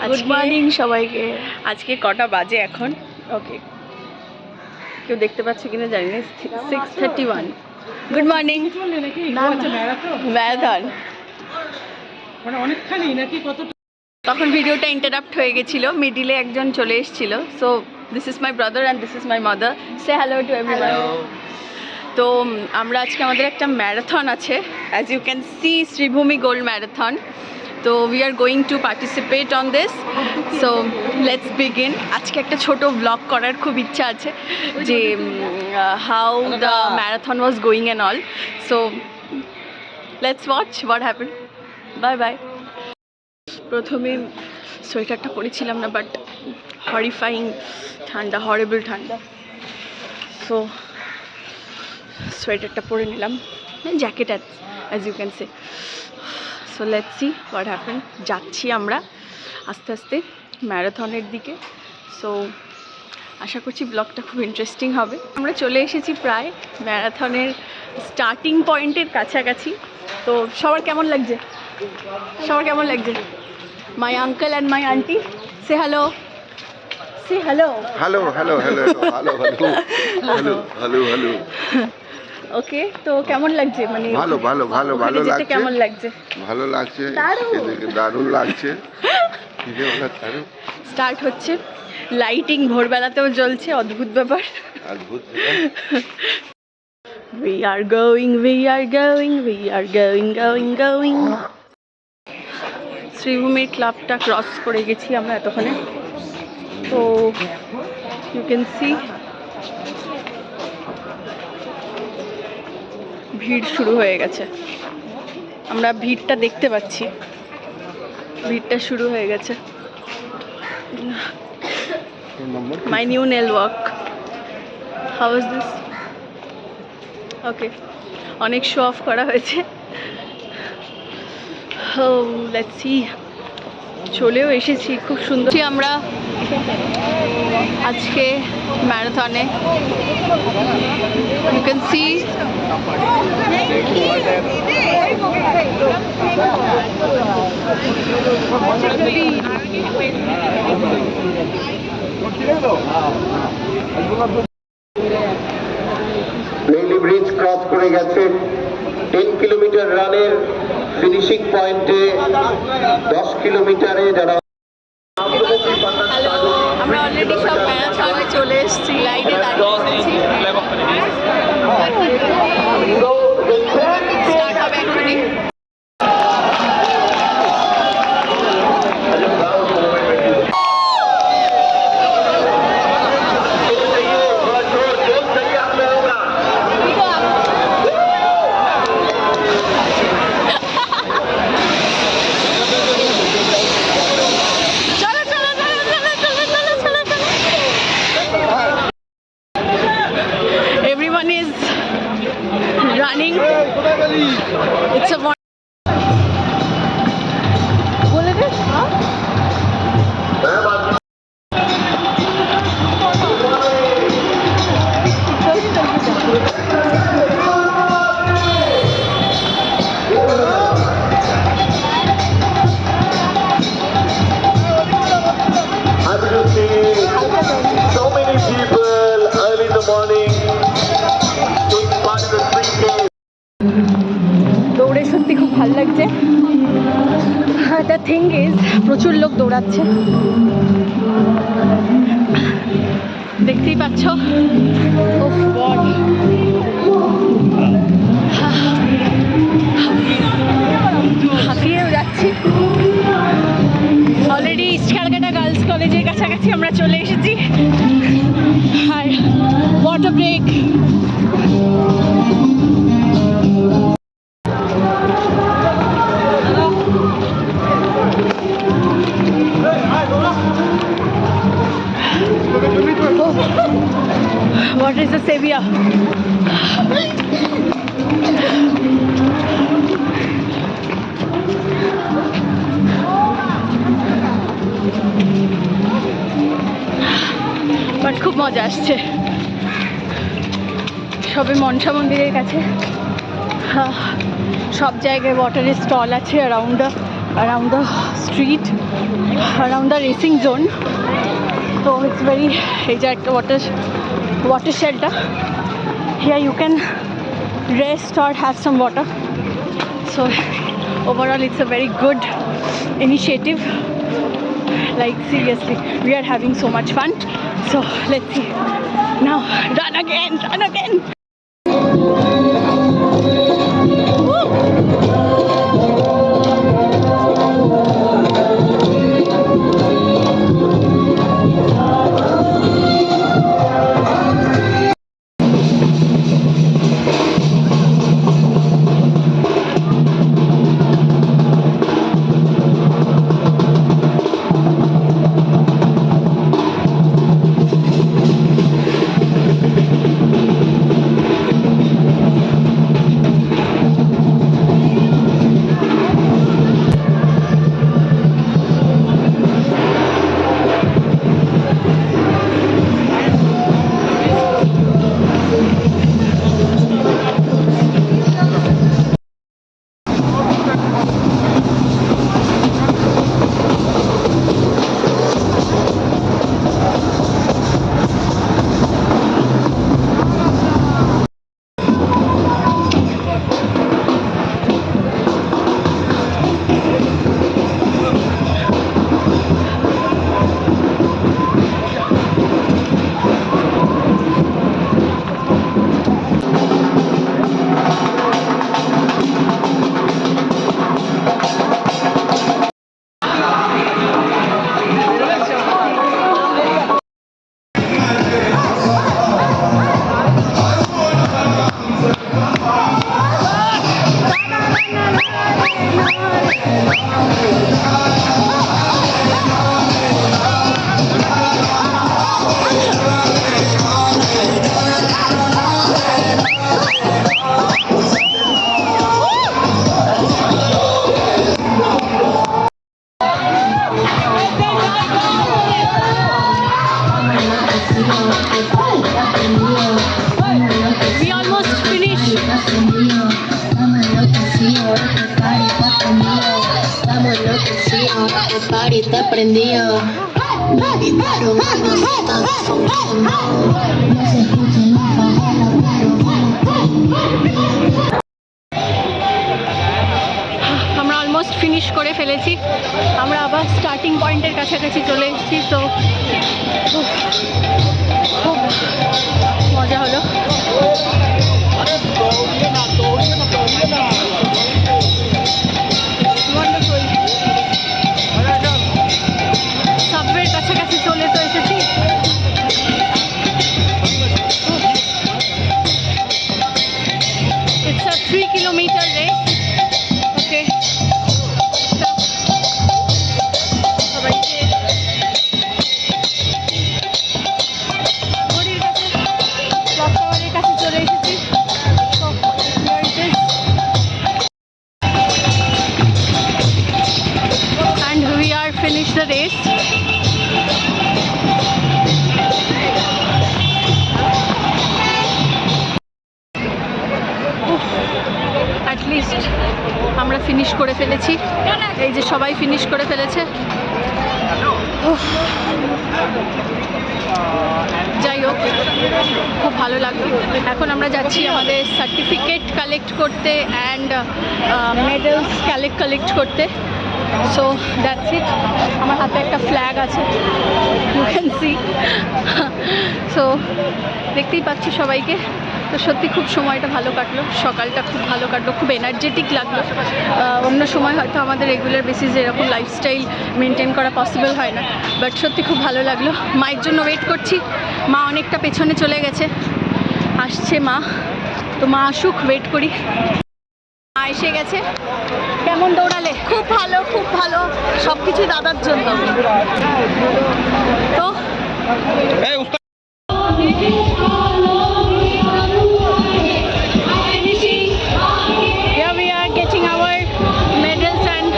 Good morning সবাইকে। আজকে কটা বাজে এখন? ওকে, কেউ দেখতে পাচ্ছে কিনা জানি না। 6:31। Good morning. ম্যারাথন মানে অনেকখানি নাকি কত? তখন ভিডিওটা ইন্টারাপ্ট হয়ে গেছিল, মিডিলে একজন চলে এসেছিল। So this is my brother and this is my mother. Say hello to everyone. তো আমরা আজকে আমাদের একটা ম্যারাথন আছে, as you can see, Sribhumi gold marathon. তো we are going to participate on this. So let's begin. আজকে একটা ছোট ব্লগ করার খুব ইচ্ছা আছে, যে how the marathon was going and all. So let's watch what happen. Bye bye. প্রথমে সোয়েটারটা পরেছিলাম না, বাট হরিফাইং ঠান্ডা, হরেবল ঠান্ডা। সো সোয়েটারটা পরে নিলাম, jacket as you can say. So let's see what happen. যাচ্ছি আমরা আস্তে আস্তে ম্যারাথনের দিকে। সো আশা করছি ব্লগটা খুব ইন্টারেস্টিং হবে। আমরা চলে এসেছি প্রায় ম্যারাথনের স্টার্টিং পয়েন্টের কাছাকাছি। তো সবার কেমন লাগছে? সবার কেমন লাগছে? My uncle and my aunty, say hello, say hello. Hello hello hello hello hello hello hello. Okay, তো কেমন লাগছে? মানে ভালো ভালো ভালো ভালো লাগছে। কেমন লাগছে? ভালো লাগছে, দারুণ লাগছে। স্টার্ট হচ্ছে, লাইটিং ভোরবেলাতেও জ্বলছে, অদ্ভুত ব্যাপার, অদ্ভুত। We are going, we are going, we are going, going, going. শ্রীভূমির ক্লাবটা ক্রস করে গেছি আমরা এতক্ষণে। তো ইউ ক্যান সি ভিড় শুরু হয়ে গেছে। আমরা ভিড়টা দেখতে পাচ্ছি, ভিড়টা শুরু হয়ে গেছে। My new nail work, how is this? Okay, অনেক শো অফ করা হয়েছে। লেটস সি, চলেও এসেছি, খুব সুন্দর। আমরা আজকে ম্যারাথনে, ইউ ক্যান সি রেইলি ব্রিজ ক্রস করে গেছে। 10 কিলোমিটার রানের ফিনিশিং পয়েন্টে 10 কিলোমিটারে যারা আমরা অলরেডি সব ম্যারাথনে চলে এসেছি, লাইনে দাঁড়িয়ে স্টার্ট হবে এক্ষুনি। Everyone is running. It's a বলে দে। so many people early in the morning take part in the 3K. দৌড়ে সত্যি খুব ভালো লাগছে। দ্য থিং ইজ, প্রচুর লোক দৌড়াচ্ছে, দেখতেই পাচ্ছ। ওহ গড, হাঁপিয়েও যাচ্ছি। অলরেডি ইস্ট ক্যালকাটা গার্লস কলেজের কাছাকাছি আমরা চলে এসেছি। আর water break. What is the savior? But খুব মজা আসছে। সবে মনসা মন্দিরের কাছে সব জায়গায় ওয়াটারের স্টল আছে around the around the street, around the racing zone. So it's very water shelter. Here you can rest or have some water. So overall it's a very good initiative. Like seriously, we are having so much fun. So let's see. Now run again. We almost finished. El party está prendido. Baby, pero mami, está funcionando. No se escucha en la favela, আমরা almost finish করে ফেলেছি। আমরা আবার starting পয়েন্টের কাছাকাছি চলে এসেছি। তো খুব মজা হলো। সাবওয়ের কাছাকাছি চলে তো এসেছি। It's a 3-kilometer race. Okay. সবাইকে ঘড়ির কাছে ক্লক টাওয়ারের কাছে চলে এসেছি। So, here it is. And we are finished the race. At least আমরা ফিনিশ করে ফেলেছি। এই যে সবাই ফিনিশ করে ফেলেছে। যাই হোক, খুব ভালো লাগলো। এখন আমরা যাচ্ছি আমাদের সার্টিফিকেট কালেক্ট করতে অ্যান্ড মেডেলস কালেক্ট করতে। So that's it. আমার হাতে একটা ফ্ল্যাগ আছে, ইউ ক্যান সি। সো দেখতেই পাচ্ছি সবাইকে। তো সত্যি খুব সময়টা ভালো কাটলো, সকালটা খুব ভালো কাটলো, খুব এনার্জেটিক লাগলো। অন্য সময় হয়তো আমাদের রেগুলার বেসিসে এরকম লাইফস্টাইল মেনটেন করা পসিবল হয় না, বাট সত্যি খুব ভালো লাগলো। মায়ের জন্য ওয়েট করছি। মা অনেকটা পেছনে চলে গেছে, আসছে মা। তো মা আসুক, ওয়েট করি। মা এসে গেছে। কেমন দৌড়ালে? খুব ভালো, সব কিছুই দাদার জন্য। তো here we are getting our medals and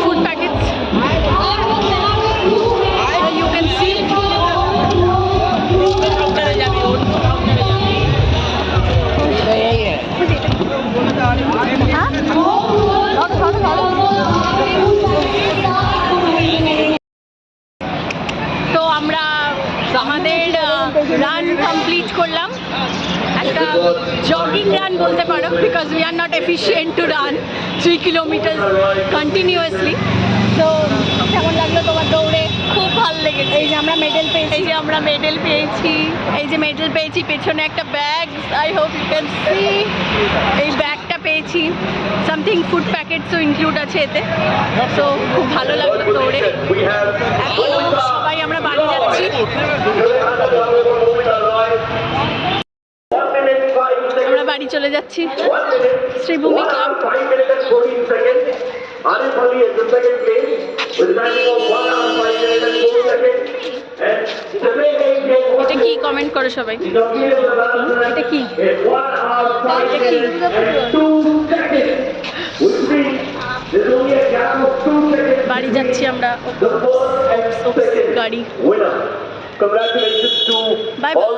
food packets. You can see. Huh? Boring run বলতে পারো, because we are not efficient to run 3 kilometre continuously. তো কেমন লাগলো তোমার দৌড়ে? খুব ভালো লেগেছে। এই যে আমরা মেডেল পেয়েছি, পেছনে একটা bag, I hope you can see, এই ব্যাগটা পেয়েছি, সামথিং ফুড প্যাকেটসও ইনক্লুড আছে এতে। তো খুব ভালো লাগলো দৌড়ে। এখন সবাই আমরা বাড়ি যাচ্ছি। আমরা বাড়ি চলে যাচ্ছি শ্রীভূমি ক্লাব। এটা কি কমেন্ট করো সবাই? এটা কি? বাড়ি যাচ্ছি আমরা, গাড়ি। Bye bye.